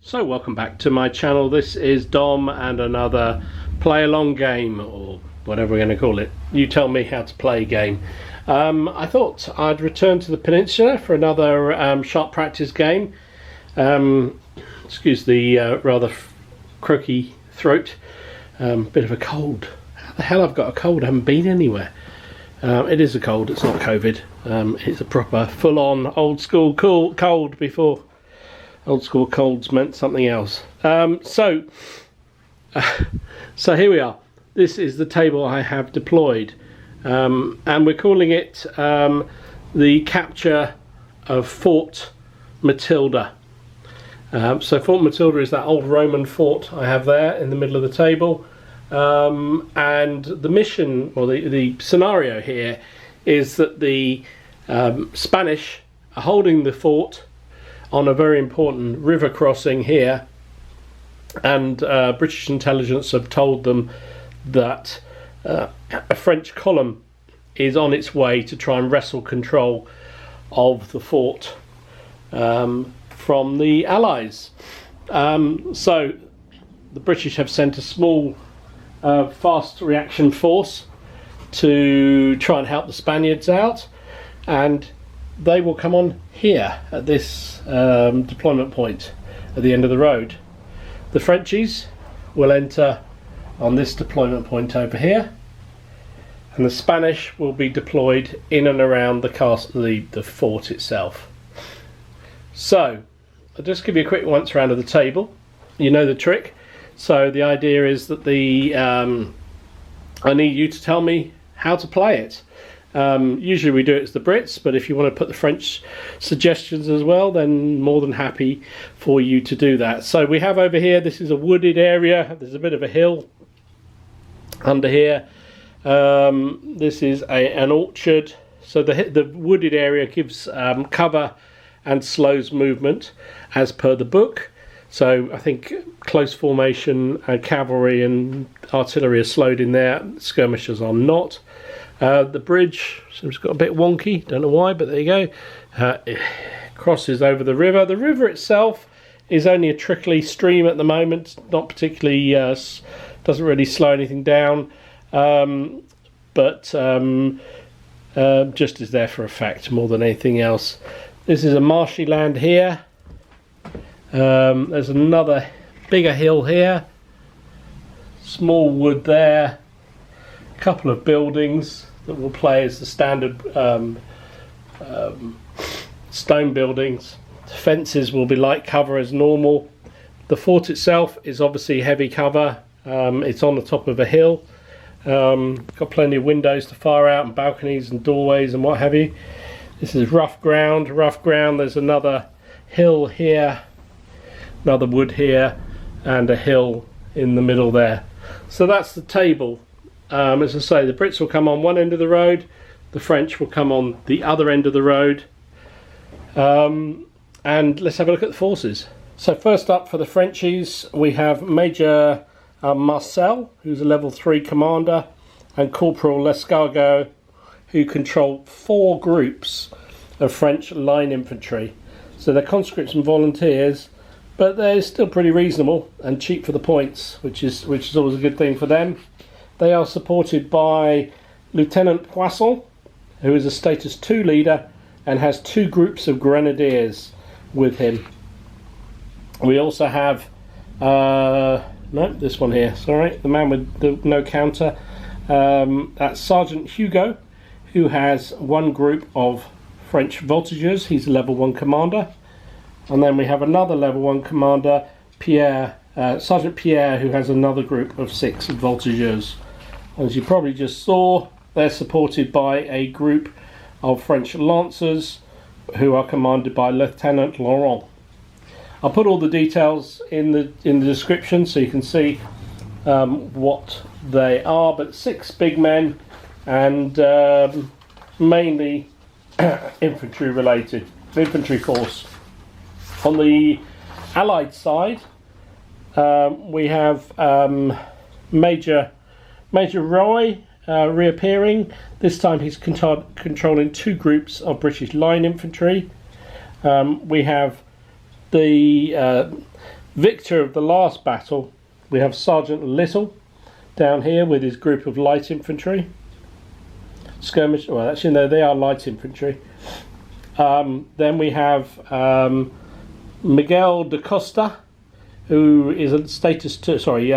So welcome back to my channel. This is Dom and another play along game, or whatever we're going to call it. You tell me how to play game. I thought I'd return to the Peninsula for another sharp practice game. Excuse the rather croaky throat. Bit of a cold. How the hell I've got a cold? I haven't been anywhere. It is a cold, it's not COVID. It's a proper full-on old school cold before old school colds meant something else. So here we are. This is the table I have deployed, and we're calling it the capture of Fort Matilda. So Fort Matilda is that old Roman fort I have there in the middle of the table, and the mission, or the scenario here, is that the Spanish are holding the fort on a very important river crossing here, and British intelligence have told them that a French column is on its way to try and wrestle control of the fort from the Allies. So the British have sent a small fast reaction force to try and help the Spaniards out, and they will come on here at this deployment point at the end of the road. The Frenchies will enter on this deployment point over here, and the Spanish will be deployed in and around the castle, the fort itself. So I'll just give you a quick once around of the table. You know the trick. So the idea is that I need you to tell me how to play it. Usually we do it as the Brits, but if you want to put the French suggestions as well, then more than happy for you to do that. So we have over here, this is a wooded area. There's a bit of a hill under here. This is an orchard. So the wooded area gives cover and slows movement as per the book. So I think close formation, cavalry and artillery are slowed in there. Skirmishers are not. The bridge seems got a bit wonky, don't know why, but there you go. It crosses over the river. The river itself is only a trickly stream at the moment, not particularly, doesn't really slow anything down, but just is there for effect more than anything else. This is a marshy land here. There's another bigger hill here, small wood there, a couple of buildings that will play as the standard stone buildings. The fences will be light cover as normal. The fort itself is obviously heavy cover. It's on the top of a hill. Got plenty of windows to fire out and balconies and doorways and what have you. This is rough ground. There's another hill here, another wood here, and a hill in the middle there. So that's the table. As I say, the Brits will come on one end of the road, the French will come on the other end of the road, and let's have a look at the forces. So first up for the Frenchies, we have Major Marcel, who's a level 3 commander, and Corporal Lescargo, who control 4 groups of French line infantry. So they're conscripts and volunteers, but they're still pretty reasonable and cheap for the points, which is always a good thing for them. They are supported by Lieutenant Poisson, who is a status 2 leader and has 2 groups of Grenadiers with him. We also have no, this one here, sorry, the man with the no counter. That's Sergeant Hugo, who has 1 group of French Voltigeurs. He's a level 1 commander. And then we have another level 1 commander, Sergeant Pierre, who has another group of 6 Voltigeurs. As you probably just saw, they're supported by a group of French Lancers, who are commanded by Lieutenant Laurent. I'll put all the details in the description so you can see what they are, but 6 big men and mainly infantry related, infantry force. On the Allied side, we have Major Roy reappearing. This time he's controlling 2 groups of British line infantry. We have the Victor of the last battle, we have Sergeant Little down here with his group of light infantry. Skirmish, well actually no, they are light infantry. Then we have Miguel da Costa, who is a status 2, sorry,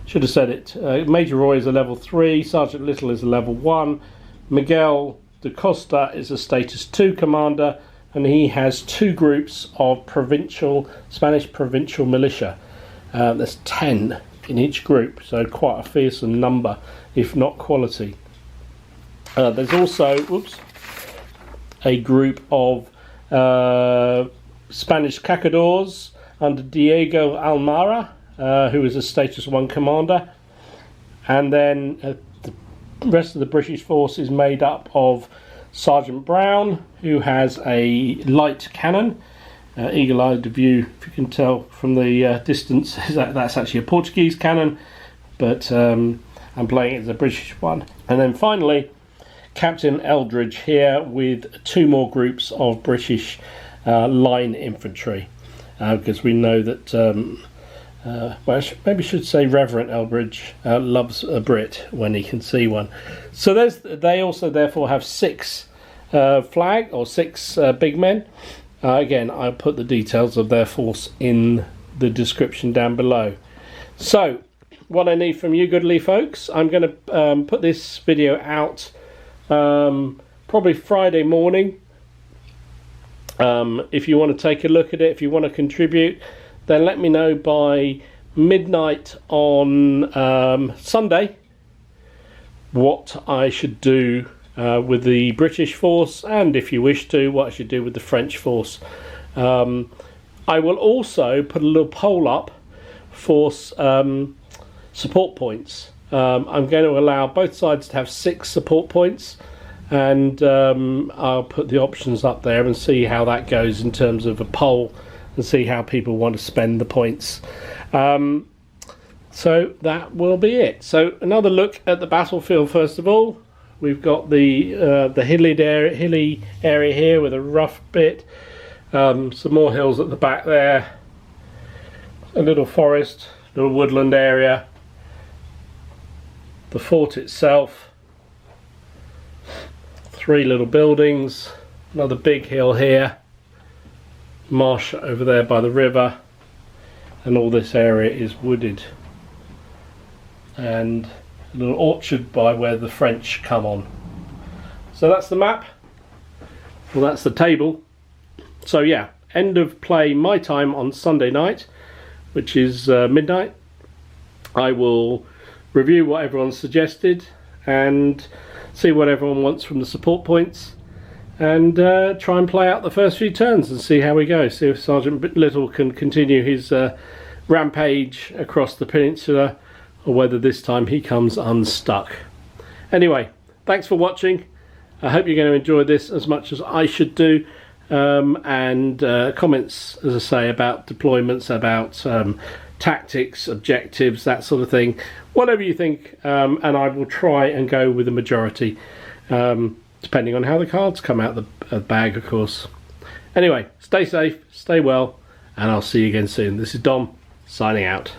should have said it. Major Roy is a level 3, Sergeant Little is a level 1. Miguel da Costa is a status 2 commander, and he has 2 groups of Spanish provincial militia. There's 10 in each group, so quite a fearsome number, if not quality. There's also a group of Spanish cacadors under Diego Almara, who is a status 1 commander, and then the rest of the British force is made up of Sergeant Brown, who has a light cannon. Eagle-eyed view, if you can tell from the distance, that's actually a Portuguese cannon, but I'm playing it as a British one. And then finally, Captain Eldridge here with 2 more groups of British line infantry, because we know that well, maybe should say Reverend Eldridge loves a Brit when he can see one. So they also therefore have 6 flag or 6 big men. Again, I'll put the details of their force in the description down below. So what I need from you goodly folks, I'm going to put this video out probably Friday morning. If you want to take a look at it, if you want to contribute, then let me know by midnight on Sunday what I should do with the British force, and if you wish to, what I should do with the French force. I will also put a little poll up for support points. I'm going to allow both sides to have 6 support points, and I'll put the options up there and see how that goes in terms of a poll, and see how people want to spend the points. So that will be it. So another look at the battlefield first of all. We've got the hilly area here with a rough bit, some more hills at the back there, a little forest, little woodland area, the fort itself, 3 little buildings, another big hill here, marsh over there by the river, and all this area is wooded, and a little orchard by where the French come on. So that's the map. Well, that's the table. So yeah, end of play my time on Sunday night, which is midnight. I will review what everyone suggested and see what everyone wants from the support points, and try and play out the first few turns and see how we go. See if Sergeant Little can continue his rampage across the peninsula, or whether this time he comes unstuck. Anyway, thanks for watching. I hope you're going to enjoy this as much as I should do. And comments, as I say, about deployments, about tactics, objectives, that sort of thing. Whatever you think, and I will try and go with the majority, depending on how the cards come out the bag, of course. Anyway, stay safe, stay well, and I'll see you again soon. This is Dom, signing out.